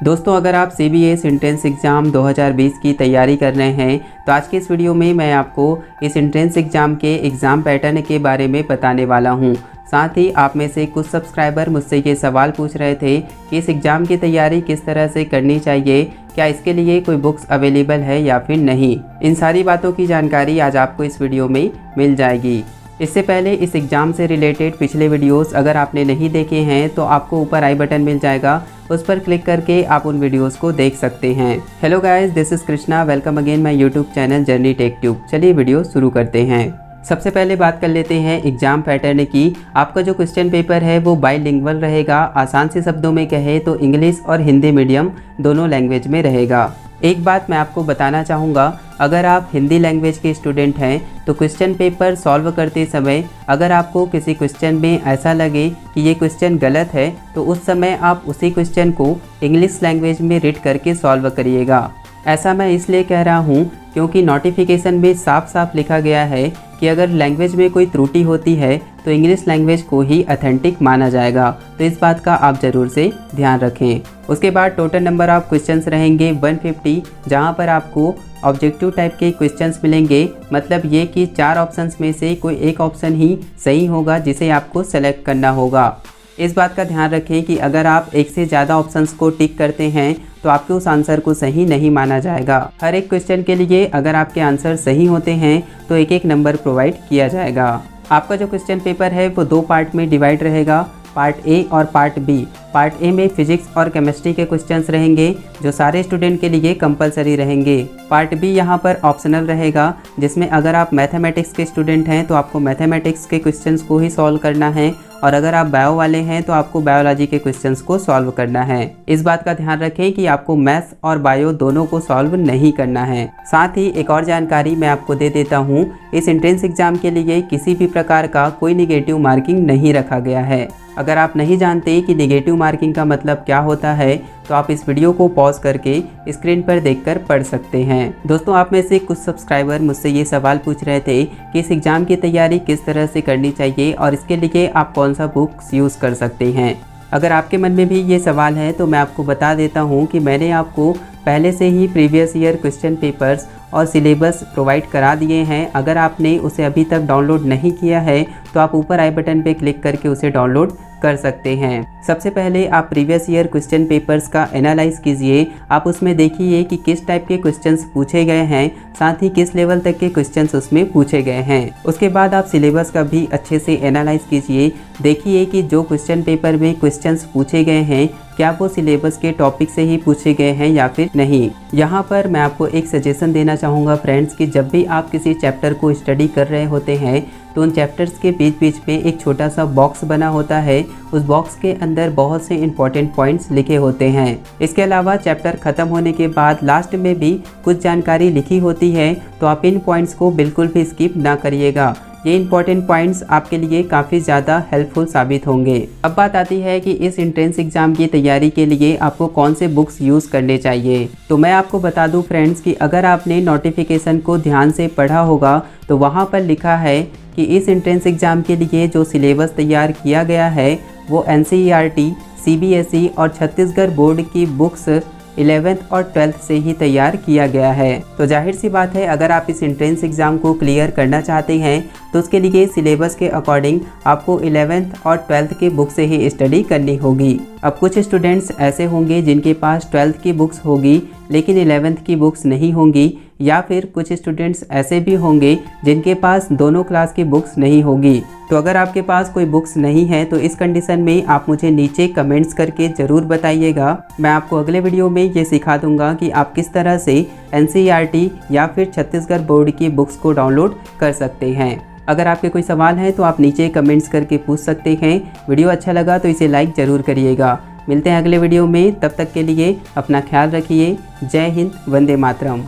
दोस्तों, अगर आप CBS एंट्रेंस एग्ज़ाम 2020 की तैयारी कर रहे हैं तो आज के इस वीडियो में मैं आपको इस एंट्रेंस एग्ज़ाम के एग्ज़ाम पैटर्न के बारे में बताने वाला हूं। साथ ही आप में से कुछ सब्सक्राइबर मुझसे ये सवाल पूछ रहे थे कि इस एग्ज़ाम की तैयारी किस तरह से करनी चाहिए, क्या इसके लिए कोई बुक्स अवेलेबल है या फिर नहीं। इन सारी बातों की जानकारी आज आपको इस वीडियो में मिल जाएगी। इससे पहले इस एग्ज़ाम से रिलेटेड पिछले वीडियोस अगर आपने नहीं देखे हैं तो आपको ऊपर आई बटन मिल जाएगा, उस पर क्लिक करके आप उन वीडियोस को देख सकते हैं। Hello guys, this is Krishna, welcome again my YouTube channel journey tech tube. चलिए वीडियो शुरू करते हैं। सबसे पहले बात कर लेते हैं एग्ज़ाम पैटर्न की। आपका जो क्वेश्चन पेपर है वो बाइलिंगुअल रहेगा। आसान से शब्दों में कहे तो इंग्लिश और हिंदी मीडियम दोनों लैंग्वेज में रहेगा। एक बात मैं आपको बताना चाहूँगा, अगर आप हिंदी लैंग्वेज के स्टूडेंट हैं तो क्वेश्चन पेपर सॉल्व करते समय अगर आपको किसी क्वेश्चन में ऐसा लगे कि ये क्वेश्चन गलत है तो उस समय आप उसी क्वेश्चन को इंग्लिश लैंग्वेज में रीड करके सॉल्व करिएगा। ऐसा मैं इसलिए कह रहा हूँ क्योंकि नोटिफिकेशन में साफ साफ लिखा गया है कि अगर लैंग्वेज में कोई त्रुटि होती है तो इंग्लिश लैंग्वेज को ही ऑथेंटिक माना जाएगा। तो इस बात का आप ज़रूर से ध्यान रखें। उसके बाद टोटल नंबर ऑफ क्वेश्चंस रहेंगे 150, जहां पर आपको ऑब्जेक्टिव टाइप के क्वेश्चंस मिलेंगे। मतलब ये कि 4 ऑप्शंस में से कोई एक ऑप्शन ही सही होगा जिसे आपको सेलेक्ट करना होगा। इस बात का ध्यान रखें कि अगर आप एक से ज़्यादा ऑप्शंस को टिक करते हैं तो आपके उस आंसर को सही नहीं माना जाएगा। हर एक क्वेश्चन के लिए अगर आपके आंसर सही होते हैं तो एक एक नंबर प्रोवाइड किया जाएगा। आपका जो क्वेश्चन पेपर है वो 2 पार्ट में डिवाइड रहेगा, पार्ट ए और पार्ट बी। पार्ट ए में फिजिक्स और केमिस्ट्री के क्वेश्चंस रहेंगे जो सारे स्टूडेंट के लिए कंपलसरी रहेंगे। पार्ट बी यहाँ पर ऑप्शनल रहेगा, जिसमें अगर आप मैथमेटिक्स के स्टूडेंट हैं तो आपको मैथमेटिक्स के क्वेश्चंस को ही सॉल्व करना है, और अगर आप बायो वाले हैं तो आपको बायोलॉजी के क्वेश्चंस को सॉल्व करना है। इस बात का ध्यान रखें कि आपको मैथ्स और बायो दोनों को सॉल्व नहीं करना है। साथ ही एक और जानकारी मैं आपको दे देता हूँ, इस एंट्रेंस एग्जाम के लिए किसी भी प्रकार का कोई निगेटिव मार्किंग नहीं रखा गया है। अगर आप नहीं जानते कि निगेटिव मार्किंग का मतलब क्या होता है तो आप इस वीडियो को पॉज करके स्क्रीन पर देखकर पढ़ सकते हैं। दोस्तों, आप में से कुछ सब्सक्राइबर मुझसे ये सवाल पूछ रहे थे कि इस एग्ज़ाम की तैयारी किस तरह से करनी चाहिए और इसके लिए आप कौन सा बुक्स यूज़ कर सकते हैं। अगर आपके मन में भी ये सवाल है तो मैं आपको बता देता हूँ कि मैंने आपको पहले से ही प्रीवियस ईयर क्वेश्चन पेपर्स और सिलेबस प्रोवाइड करा दिए हैं। अगर आपने उसे अभी तक डाउनलोड नहीं किया है तो आप ऊपर आई बटन पे क्लिक करके उसे डाउनलोड कर सकते हैं। सबसे पहले आप प्रीवियस ईयर क्वेश्चन पेपर्स का एनालाइज कीजिए। आप उसमें देखिए कि किस टाइप के क्वेश्चंस पूछे गए हैं, साथ ही किस लेवल तक के क्वेश्चंस उसमें पूछे गए हैं। उसके बाद आप सिलेबस का भी अच्छे से एनालाइज कीजिए। देखिए कि जो क्वेश्चन पेपर में क्वेश्चंस पूछे गए हैं क्या वो सिलेबस के टॉपिक से ही पूछे गए हैं या फिर नहीं। यहाँ पर मैं आपको एक सजेशन देना चाहूँगा फ्रेंड्स कि जब भी आप किसी चैप्टर को स्टडी कर रहे होते हैं तो उन चैप्टर्स के बीच बीच में एक छोटा सा बॉक्स बना होता है। उस बॉक्स के अंदर बहुत से इंपॉर्टेंट पॉइंट्स लिखे होते हैं। इसके अलावा चैप्टर ख़त्म होने के बाद लास्ट में भी कुछ जानकारी लिखी होती है, तो आप इन पॉइंट्स को बिल्कुल भी स्किप ना करिएगा। ये इंपॉर्टेंट पॉइंट्स आपके लिए काफ़ी ज़्यादा हेल्पफुल साबित होंगे। अब बात आती है कि इस एंट्रेंस एग्ज़ाम की तैयारी के लिए आपको कौन से बुक्स यूज़ करने चाहिए। तो मैं आपको बता दूं फ्रेंड्स कि अगर आपने नोटिफिकेशन को ध्यान से पढ़ा होगा तो वहाँ पर लिखा है कि इस एंट्रेंस एग्ज़ाम के लिए जो सिलेबस तैयार किया गया है वो NCERT, CBSE और छत्तीसगढ़ बोर्ड की बुक्स 11th और 12th से ही तैयार किया गया है। तो जाहिर सी बात है, अगर आप इस एंट्रेंस एग्ज़ाम को क्लियर करना चाहते हैं तो उसके लिए सिलेबस के अकॉर्डिंग आपको 11th और 12th की बुक से ही स्टडी करनी होगी। अब कुछ स्टूडेंट्स ऐसे होंगे जिनके पास 12th की बुक्स होगी लेकिन 11th की बुक्स नहीं होंगी, या फिर कुछ स्टूडेंट्स ऐसे भी होंगे जिनके पास दोनों क्लास की बुक्स नहीं होगी। तो अगर आपके पास कोई बुक्स नहीं है तो इस कंडीशन में आप मुझे नीचे कमेंट्स करके ज़रूर बताइएगा। मैं आपको अगले वीडियो में ये सिखा दूंगा कि आप किस तरह से NCERT या फिर छत्तीसगढ़ बोर्ड की बुक्स को डाउनलोड कर सकते हैं। अगर आपके कोई सवाल है तो आप नीचे कमेंट्स करके पूछ सकते हैं। वीडियो अच्छा लगा तो इसे लाइक ज़रूर करिएगा। मिलते हैं अगले वीडियो में, तब तक के लिए अपना ख्याल रखिए। जय हिंद, वंदे मातरम।